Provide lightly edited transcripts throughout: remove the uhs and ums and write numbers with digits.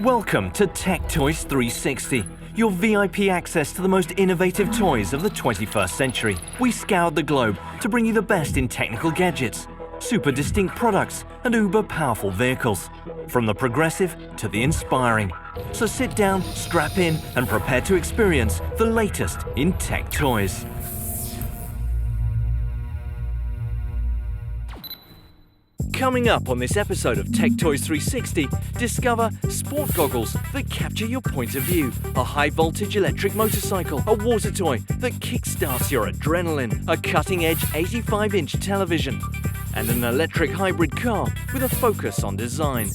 Welcome to Tech Toys 360, your VIP access to the most innovative toys of the 21st century. We scoured the globe to bring you the best in technical gadgets, super distinct products, and uber powerful vehicles, from the progressive to the inspiring. So sit down, strap in, and prepare to experience the latest in tech toys. Coming up on this episode of Tech Toys 360, discover sport goggles that capture your point of view, a high-voltage electric motorcycle, a water toy that kickstarts your adrenaline, a cutting-edge 85-inch television, and an electric hybrid car with a focus on design.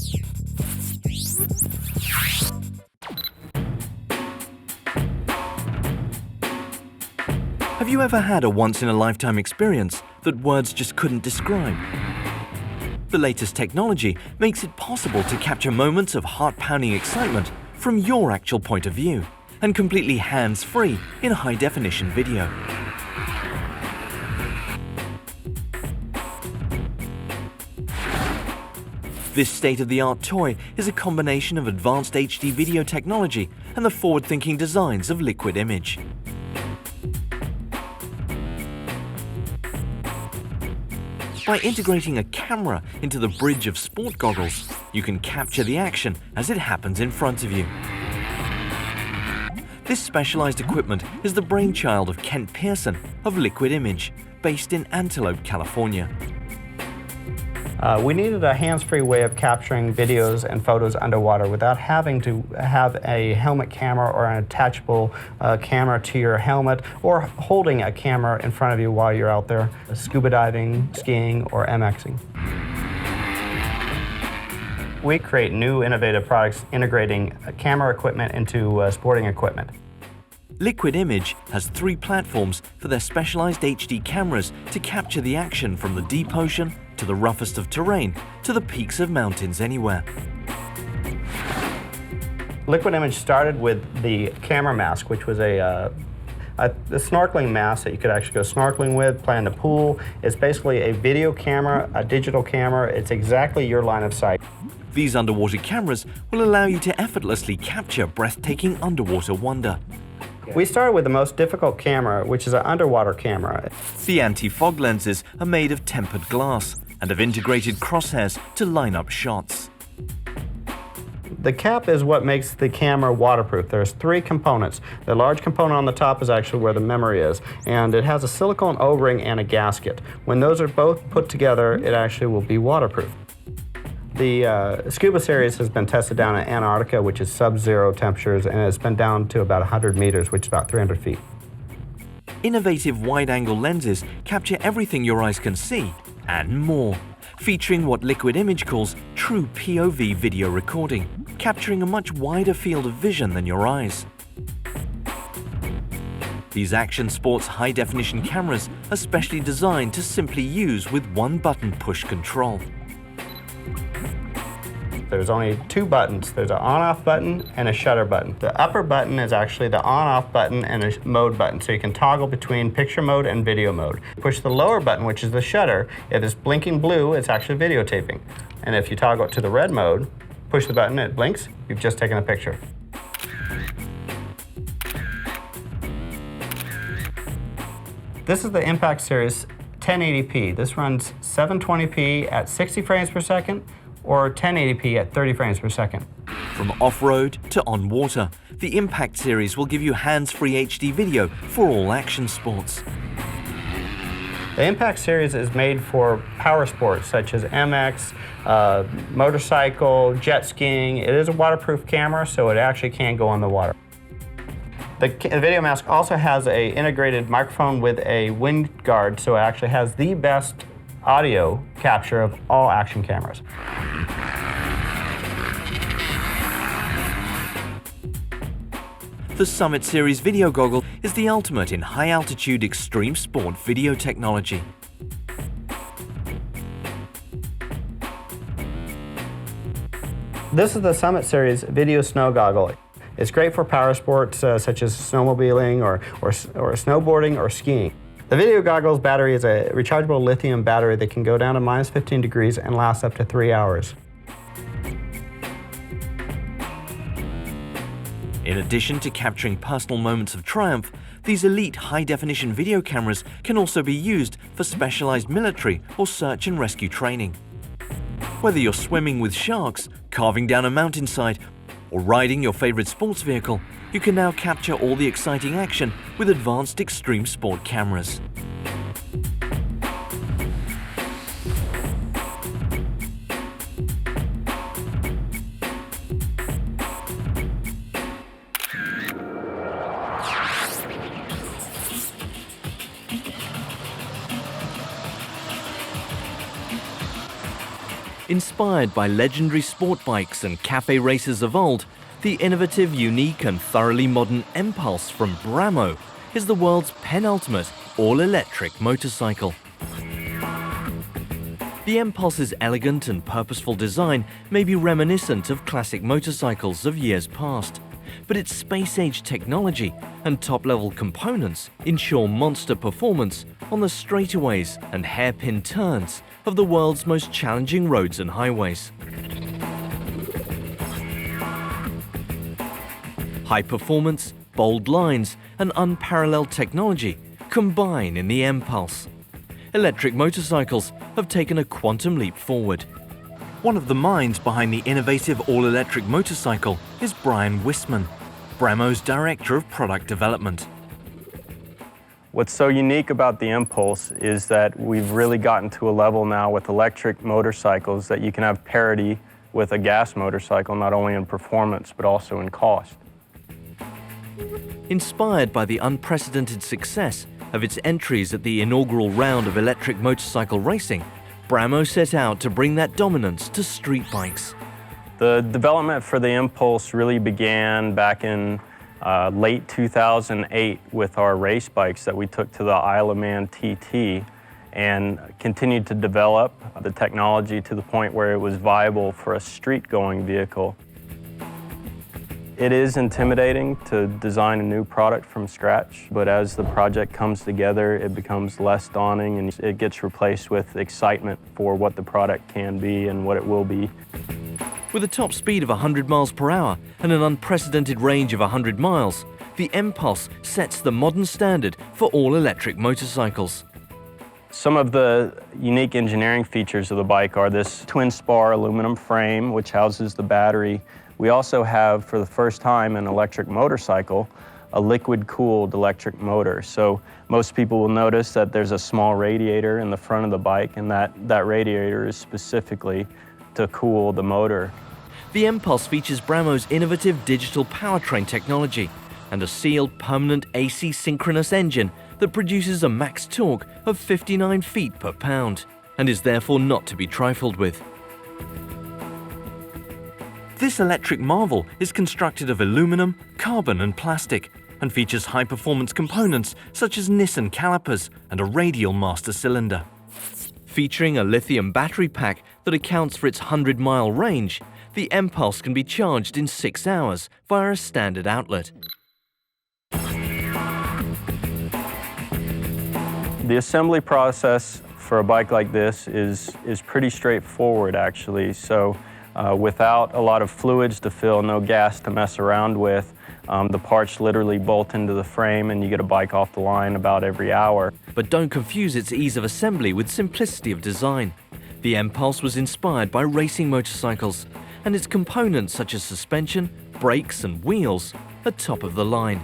Have you ever had a once-in-a-lifetime experience that words just couldn't describe? The latest technology makes it possible to capture moments of heart-pounding excitement from your actual point of view, and completely hands-free in high-definition video. This state-of-the-art toy is a combination of advanced HD video technology and the forward-thinking designs of Liquid Image. By integrating a camera into the bridge of sport goggles, you can capture the action as it happens in front of you. This specialized equipment is the brainchild of Kent Pearson of Liquid Image, based in Antelope, California. We needed a hands-free way of capturing videos and photos underwater without having to have a helmet camera or an attachable camera to your helmet, or holding a camera in front of you while you're out there scuba diving, skiing, or MXing. We create new innovative products integrating camera equipment into sporting equipment. Liquid Image has 3 platforms for their specialized HD cameras to capture the action from the deep ocean to the roughest of terrain to the peaks of mountains anywhere. Liquid Image started with the camera mask, which was a snorkeling mask that you could actually go snorkeling with, play in the pool. It's basically a video camera, a digital camera. It's exactly your line of sight. These underwater cameras will allow you to effortlessly capture breathtaking underwater wonder. We started with the most difficult camera, which is an underwater camera. The anti-fog lenses are made of tempered glass and have integrated crosshairs to line up shots. The cap is what makes the camera waterproof. There's 3 components. The large component on the top is actually where the memory is, and it has a silicone O-ring and a gasket. When those are both put together, it actually will be waterproof. The Scuba series has been tested down in Antarctica, which is sub-zero temperatures, and it's been down to about 100 meters, which is about 300 feet. Innovative wide-angle lenses capture everything your eyes can see, and more, featuring what Liquid Image calls true POV video recording, capturing a much wider field of vision than your eyes. These action sports high-definition cameras are specially designed to simply use with one button push control. There's only 2 buttons. There's an on-off button and a shutter button. The upper button is actually the on-off button and a mode button, so you can toggle between picture mode and video mode. Push the lower button, which is the shutter. If it's blinking blue, it's actually videotaping. And if you toggle it to the red mode, push the button, it blinks, you've just taken a picture. This is the Impact Series 1080p. This runs 720p at 60 frames per second, or 1080p at 30 frames per second. From off-road to on-water, the Impact series will give you hands-free HD video for all action sports. The Impact series is made for power sports such as MX, motorcycle, jet skiing. It is a waterproof camera, so it actually can go on the water. The video mask also has an integrated microphone with a wind guard, so it actually has the best audio capture of all action cameras. The Summit Series video goggle is the ultimate in high-altitude extreme sport video technology. This is the Summit Series video snow goggle. It's great for power sports such as snowmobiling or snowboarding or skiing. The video goggles battery is a rechargeable lithium battery that can go down to -15 degrees and last up to 3 hours. In addition to capturing personal moments of triumph, these elite high-definition video cameras can also be used for specialized military or search and rescue training. Whether you're swimming with sharks, carving down a mountainside, or riding your favorite sports vehicle, you can now capture all the exciting action with advanced extreme sport cameras. Inspired by legendary sport bikes and cafe races of old, the innovative, unique and thoroughly modern Empulse from Brammo is the world's penultimate all-electric motorcycle. The Empulse's elegant and purposeful design may be reminiscent of classic motorcycles of years past, but its space-age technology and top-level components ensure monster performance on the straightaways and hairpin turns of the world's most challenging roads and highways. High performance, bold lines, and unparalleled technology combine in the Empulse. Electric motorcycles have taken a quantum leap forward. One of the minds behind the innovative all-electric motorcycle is Brian Wisman, Brammo's Director of Product Development. What's so unique about the Empulse is that we've really gotten to a level now with electric motorcycles that you can have parity with a gas motorcycle, not only in performance but also in cost. Inspired by the unprecedented success of its entries at the inaugural round of electric motorcycle racing, Brammo set out to bring that dominance to street bikes. The development for the Empulse really began back in late 2008 with our race bikes that we took to the Isle of Man TT and continued to develop the technology to the point where it was viable for a street-going vehicle. It is intimidating to design a new product from scratch, but as the project comes together, it becomes less daunting and it gets replaced with excitement for what the product can be and what it will be. With a top speed of 100 miles per hour and an unprecedented range of 100 miles, the Empulse sets the modern standard for all electric motorcycles. Some of the unique engineering features of the bike are this twin-spar aluminum frame, which houses the battery. We also have, for the first time in an electric motorcycle, a liquid-cooled electric motor. So most people will notice that there's a small radiator in the front of the bike, and that radiator is specifically to cool the motor. The Empulse features Brammo's innovative digital powertrain technology and a sealed permanent AC synchronous engine that produces a max torque of 59 feet per pound and is therefore not to be trifled with. This electric marvel is constructed of aluminum, carbon and plastic and features high-performance components such as Nissan calipers and a radial master cylinder. Featuring a lithium battery pack that accounts for its 100-mile range, the Empulse can be charged in 6 hours via a standard outlet. The assembly process for a bike like this is pretty straightforward, actually. So without a lot of fluids to fill, no gas to mess around with, the parts literally bolt into the frame and you get a bike off the line about every hour. But don't confuse its ease of assembly with simplicity of design. The Empulse was inspired by racing motorcycles, and its components such as suspension, brakes and wheels are top of the line.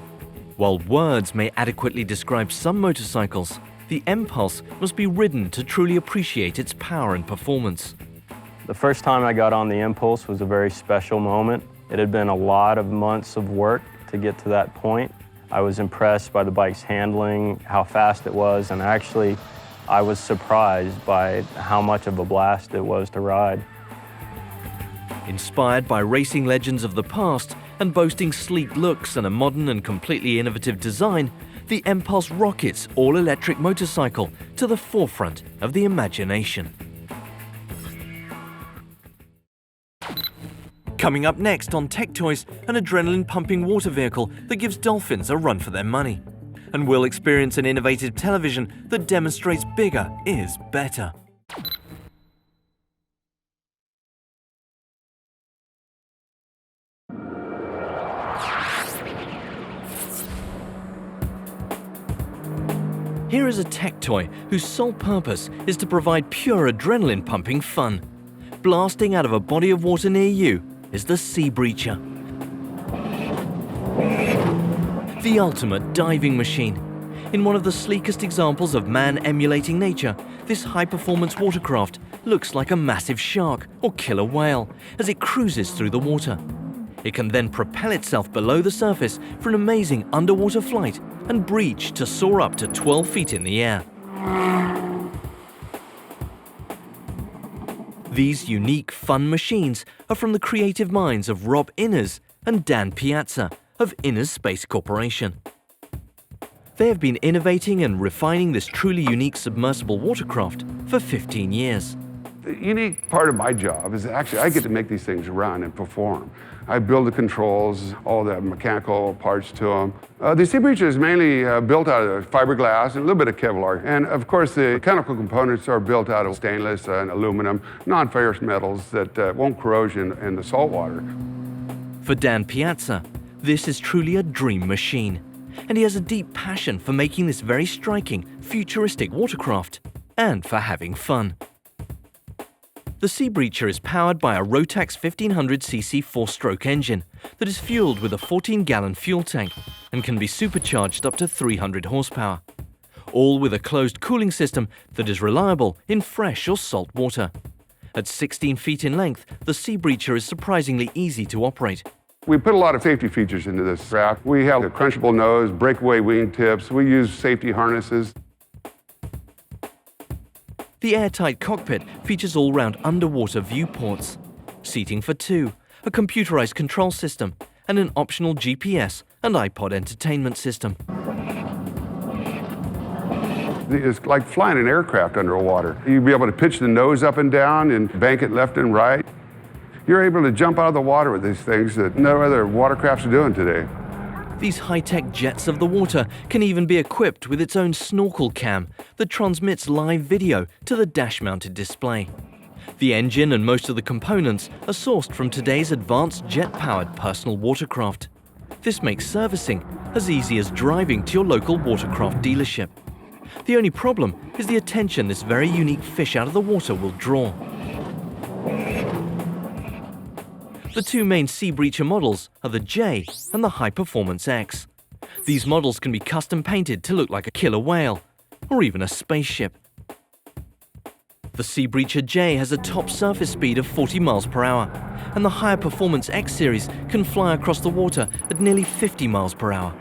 While words may adequately describe some motorcycles, the Empulse must be ridden to truly appreciate its power and performance. The first time I got on the Empulse was a very special moment. It had been a lot of months of work to get to that point. I was impressed by the bike's handling, how fast it was, and actually I was surprised by how much of a blast it was to ride. Inspired by racing legends of the past and boasting sleek looks and a modern and completely innovative design, the Empulse rockets all-electric motorcycle to the forefront of the imagination. Coming up next on Tech Toys, an adrenaline-pumping water vehicle that gives dolphins a run for their money. And we'll experience an innovative television that demonstrates bigger is better. Here is a tech toy whose sole purpose is to provide pure adrenaline-pumping fun. Blasting out of a body of water near you is the Seabreacher. The ultimate diving machine. In one of the sleekest examples of man emulating nature, this high-performance watercraft looks like a massive shark or killer whale as it cruises through the water. It can then propel itself below the surface for an amazing underwater flight and breach to soar up to 12 feet in the air. These unique, fun machines are from the creative minds of Rob Inners and Dan Piazza of Inners Space Corporation. They have been innovating and refining this truly unique submersible watercraft for 15 years. The unique part of my job is actually I get to make these things run and perform. I build the controls, all the mechanical parts to them. The Seabreacher is mainly built out of fiberglass and a little bit of Kevlar. And of course, the mechanical components are built out of stainless and aluminum, non-ferrous metals that won't corrosion in the salt water. For Dan Piazza, this is truly a dream machine. And he has a deep passion for making this very striking, futuristic watercraft and for having fun. The Seabreacher is powered by a Rotax 1500cc four-stroke engine that is fueled with a 14-gallon fuel tank and can be supercharged up to 300 horsepower, all with a closed cooling system that is reliable in fresh or salt water. At 16 feet in length, the Seabreacher is surprisingly easy to operate. We put a lot of safety features into this craft. We have a crunchable nose, breakaway wing tips. We use safety harnesses. The airtight cockpit features all-round underwater viewports, seating for two, a computerized control system, and an optional GPS and iPod entertainment system. It's like flying an aircraft underwater. You'll be able to pitch the nose up and down and bank it left and right. You're able to jump out of the water with these things that no other watercrafts are doing today. These high-tech jets of the water can even be equipped with its own snorkel cam that transmits live video to the dash-mounted display. The engine and most of the components are sourced from today's advanced jet-powered personal watercraft. This makes servicing as easy as driving to your local watercraft dealership. The only problem is the attention this very unique fish out of the water will draw. The two main Seabreacher models are the J and the High Performance X. These models can be custom painted to look like a killer whale, or even a spaceship. The Seabreacher J has a top surface speed of 40 miles per hour, and the Higher Performance X series can fly across the water at nearly 50 miles per hour,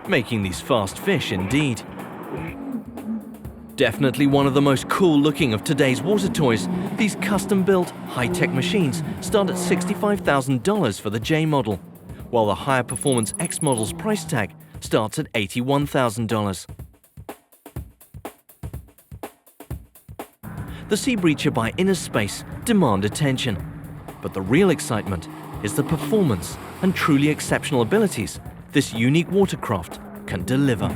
making these fast fish indeed. Definitely one of the most cool-looking of today's water toys, these custom-built, high-tech machines start at $65,000 for the J model, while the Higher Performance X model's price tag starts at $81,000. The Seabreacher by Innerspace demand attention, but the real excitement is the performance and truly exceptional abilities this unique watercraft can deliver.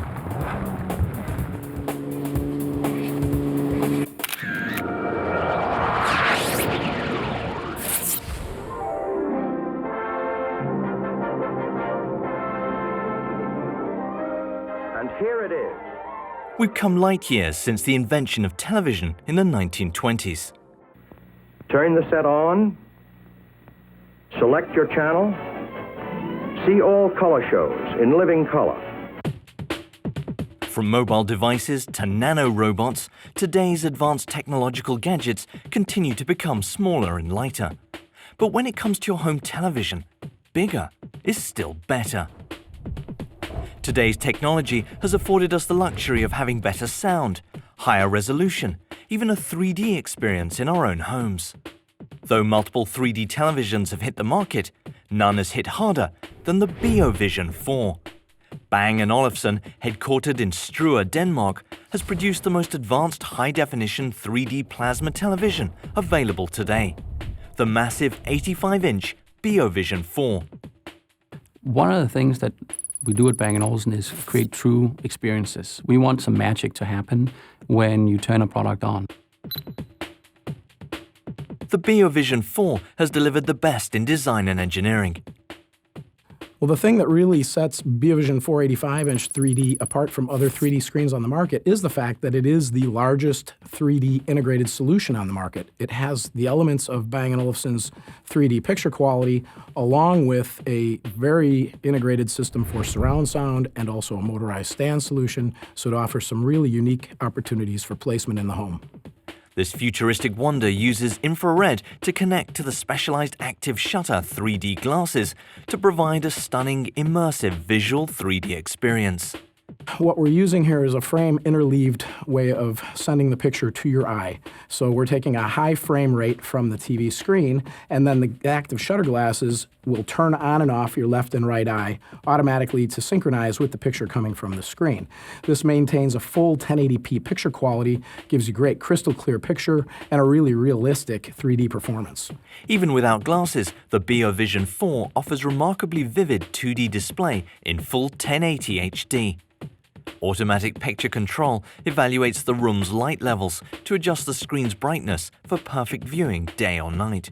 And here it is. We've come light years since the invention of television in the 1920s. Turn the set on. Select your channel. See all color shows in living color. From mobile devices to nano-robots, today's advanced technological gadgets continue to become smaller and lighter. But when it comes to your home television, bigger is still better. Today's technology has afforded us the luxury of having better sound, higher resolution, even a 3D experience in our own homes. Though multiple 3D televisions have hit the market, none has hit harder than the Beovision 4. Bang Olufsen, headquartered in Struer, Denmark, has produced the most advanced high-definition 3D plasma television available today, the massive 85-inch Beovision 4. One of the things that we do at Bang & Olufsen is create true experiences. We want some magic to happen when you turn a product on. The Beovision 4 has delivered the best in design and engineering. Well, the thing that really sets BioVision 485-inch 3D apart from other 3D screens on the market is the fact that it is the largest 3D integrated solution on the market. It has the elements of Bang & Olufsen's 3D picture quality, along with a very integrated system for surround sound and also a motorized stand solution, so it offers some really unique opportunities for placement in the home. This futuristic wonder uses infrared to connect to the specialized active shutter 3D glasses to provide a stunning, immersive visual 3D experience. What we're using here is a frame interleaved way of sending the picture to your eye. So we're taking a high frame rate from the TV screen, and then the active shutter glasses will turn on and off your left and right eye automatically to synchronize with the picture coming from the screen. This maintains a full 1080p picture quality, gives you great crystal clear picture, and a really realistic 3D performance. Even without glasses, the BioVision 4 offers remarkably vivid 2D display in full 1080 HD. Automatic picture control evaluates the room's light levels to adjust the screen's brightness for perfect viewing day or night.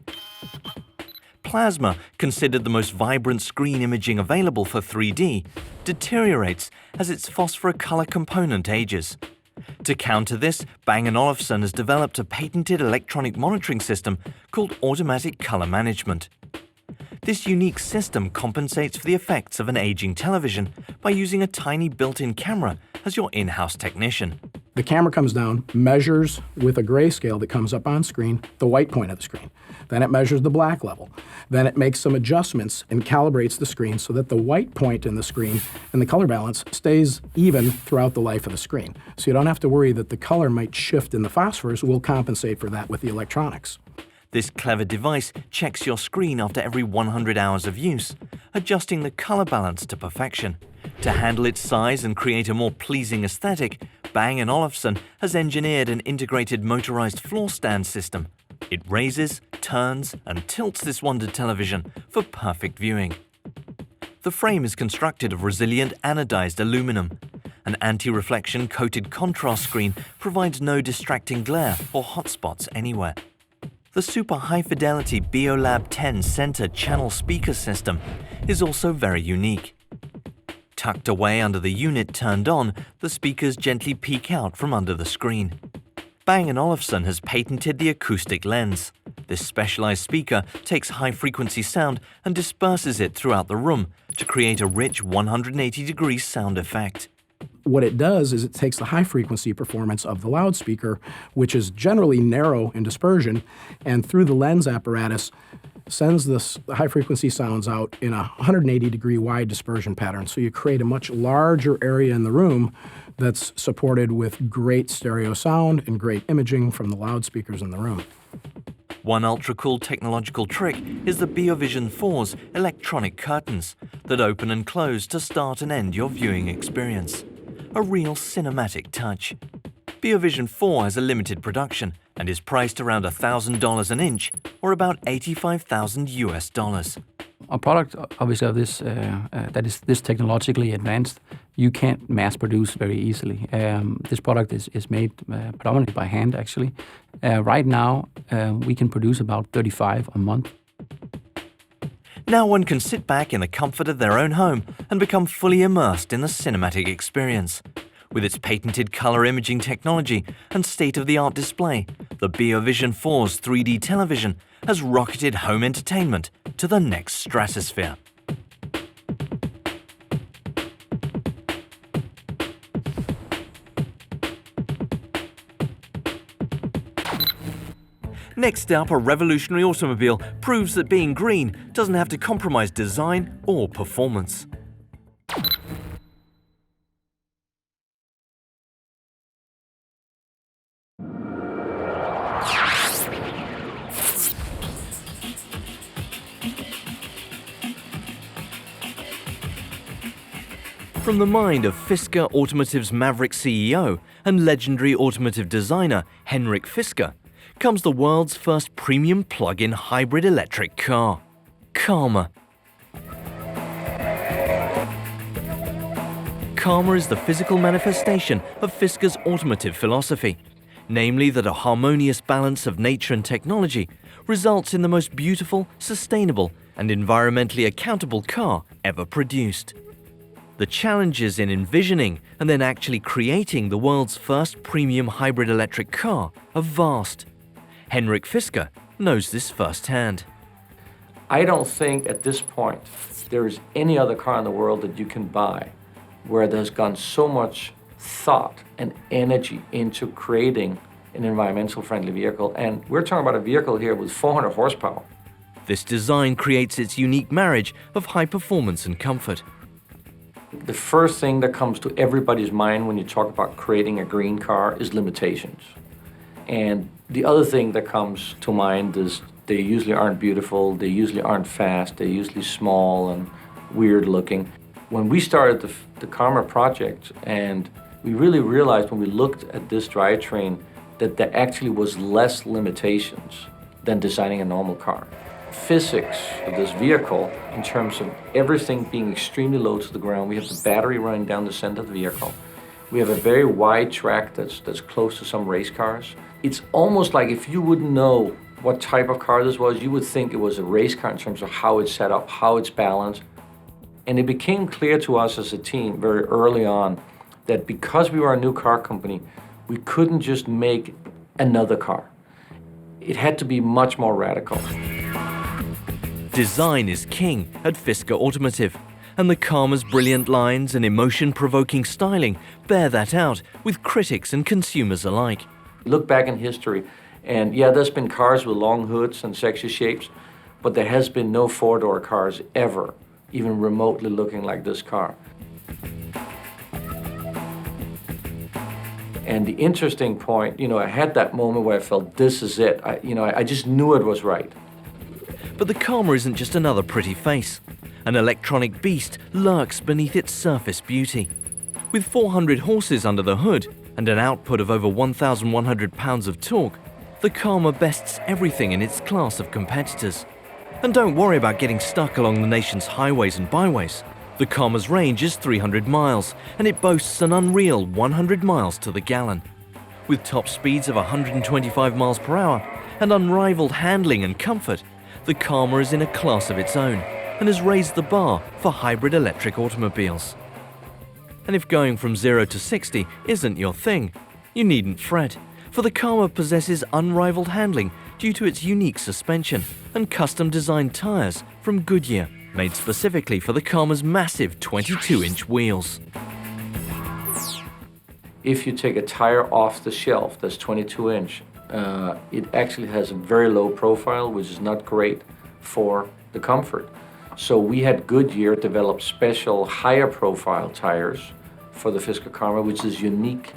Plasma, considered the most vibrant screen imaging available for 3D, deteriorates as its phosphor-color component ages. To counter this, Bang & Olufsen has developed a patented electronic monitoring system called Automatic Color Management. This unique system compensates for the effects of an aging television by using a tiny built-in camera as your in-house technician. The camera comes down, measures with a grayscale that comes up on screen the white point of the screen. Then it measures the black level. Then it makes some adjustments and calibrates the screen so that the white point in the screen and the color balance stays even throughout the life of the screen. So you don't have to worry that the color might shift in the phosphors. We'll compensate for that with the electronics. This clever device checks your screen after every 100 hours of use, adjusting the color balance to perfection. To handle its size and create a more pleasing aesthetic, Bang & Olufsen has engineered an integrated motorized floor stand system. It raises, turns, and tilts this wonder television for perfect viewing. The frame is constructed of resilient anodized aluminum. An anti-reflection coated contrast screen provides no distracting glare or hotspots anywhere. The super high-fidelity BioLab 10 center channel speaker system is also very unique. Tucked away under the unit turned on, the speakers gently peek out from under the screen. Bang & Olufsen has patented the acoustic lens. This specialized speaker takes high-frequency sound and disperses it throughout the room to create a rich 180-degree sound effect. What it does is it takes the high-frequency performance of the loudspeaker, which is generally narrow in dispersion, and through the lens apparatus sends the high-frequency sounds out in a 180-degree wide dispersion pattern. So you create a much larger area in the room that's supported with great stereo sound and great imaging from the loudspeakers in the room. One ultra-cool technological trick is the BioVision 4's electronic curtains that open and close to start and end your viewing experience. A real cinematic touch. BioVision 4 has a limited production and is priced around $1,000 an inch, or about $85,000 US. A product, obviously, of this that is this technologically advanced, you can't mass produce very easily. This product is made predominantly by hand, actually. Right now, we can produce about 35 a month. Now one can sit back in the comfort of their own home and become fully immersed in the cinematic experience. With its patented color imaging technology and state-of-the-art display, the BioVision 4's 3D television has rocketed home entertainment to the next stratosphere. Next up, a revolutionary automobile proves that being green doesn't have to compromise design or performance. From the mind of Fisker Automotive's maverick CEO and legendary automotive designer Henrik Fisker comes the world's first premium plug-in hybrid electric car, Karma. Karma is the physical manifestation of Fisker's automotive philosophy, namely that a harmonious balance of nature and technology results in the most beautiful, sustainable, and environmentally accountable car ever produced. The challenges in envisioning and then actually creating the world's first premium hybrid electric car are vast. Henrik Fisker knows this firsthand. I don't think at this point there is any other car in the world that you can buy where there's gone so much thought and energy into creating an environmental friendly vehicle. And we're talking about a vehicle here with 400 horsepower. This design creates its unique marriage of high performance and comfort. The first thing that comes to everybody's mind when you talk about creating a green car is limitations. And the other thing that comes to mind is they usually aren't beautiful, they usually aren't fast, they're usually small and weird looking. When we started the Karma project, and we really realized when we looked at this drivetrain that there actually was less limitations than designing a normal car. Physics of this vehicle, in terms of everything being extremely low to the ground, we have the battery running down the center of the vehicle. We have a very wide track that's close to some race cars. It's almost like if you wouldn't know what type of car this was, you would think it was a race car in terms of how it's set up, how it's balanced. And it became clear to us as a team very early on that because we were a new car company, we couldn't just make another car. It had to be much more radical. Design is king at Fisker Automotive, and the Karma's brilliant lines and emotion-provoking styling bear that out with critics and consumers alike. Look back in history, and yeah, there's been cars with long hoods and sexy shapes, but there has been no four-door cars ever, even remotely looking like this car. And the interesting point, I had that moment where I felt this is it. I just knew it was right. But the Karma isn't just another pretty face. An electronic beast lurks beneath its surface beauty. With 400 horses under the hood and an output of over 1,100 pounds of torque, the Karma bests everything in its class of competitors. And don't worry about getting stuck along the nation's highways and byways. The Karma's range is 300 miles, and it boasts an unreal 100 miles to the gallon. With top speeds of 125 miles per hour and unrivaled handling and comfort, the Karma is in a class of its own and has raised the bar for hybrid electric automobiles. And if going from 0 to 60 isn't your thing, you needn't fret, for the Karma possesses unrivaled handling due to its unique suspension and custom-designed tires from Goodyear, made specifically for the Karma's massive 22-inch wheels. If you take a tire off the shelf that's 22-inch, it actually has a very low profile, which is not great for the comfort. So we had Goodyear develop special higher profile tires for the Fisker Karma, which is unique.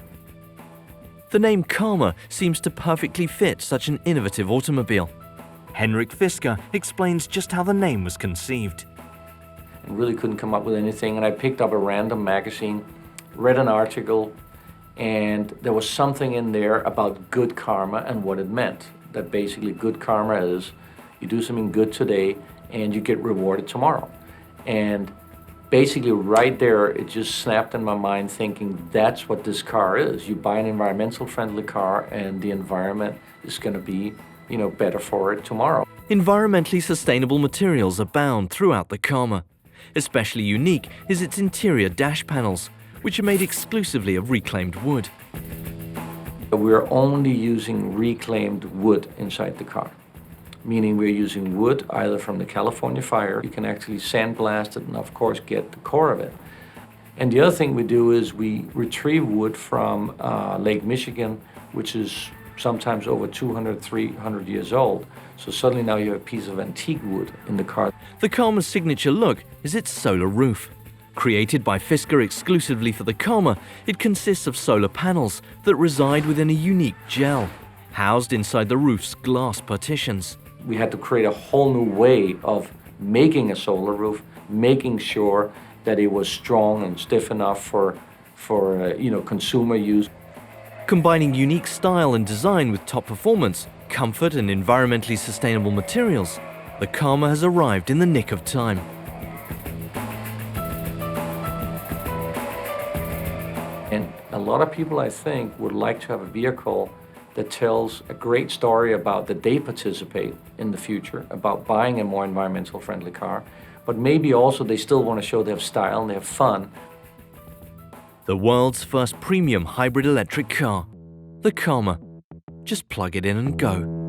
The name Karma seems to perfectly fit such an innovative automobile. Henrik Fisker explains just how the name was conceived. I really couldn't come up with anything, and I picked up a random magazine, read an article, and there was something in there about good karma and what it meant. That basically good karma is you do something good today and you get rewarded tomorrow. And basically right there, it just snapped in my mind thinking that's what this car is. You buy an environmental friendly car and the environment is going to be, better for it tomorrow. Environmentally sustainable materials abound throughout the Karma. Especially unique is its interior dash panels, which are made exclusively of reclaimed wood. We're only using reclaimed wood inside the car, meaning we're using wood either from the California fire. You can actually sandblast it and of course get the core of it. And the other thing we do is we retrieve wood from Lake Michigan, which is sometimes over 200, 300 years old. So suddenly now you have a piece of antique wood in the car. The Karma's signature look is its solar roof. Created by Fisker exclusively for the Karma, it consists of solar panels that reside within a unique gel, housed inside the roof's glass partitions. We had to create a whole new way of making a solar roof, making sure that it was strong and stiff enough for consumer use. Combining unique style and design with top performance, comfort and environmentally sustainable materials, the Karma has arrived in the nick of time. And a lot of people, I think, would like to have a vehicle that tells a great story about that they participate in the future, about buying a more environmental friendly car, but maybe also they still want to show they have style and they have fun. The world's first premium hybrid electric car, the Karma. Just plug it in and go.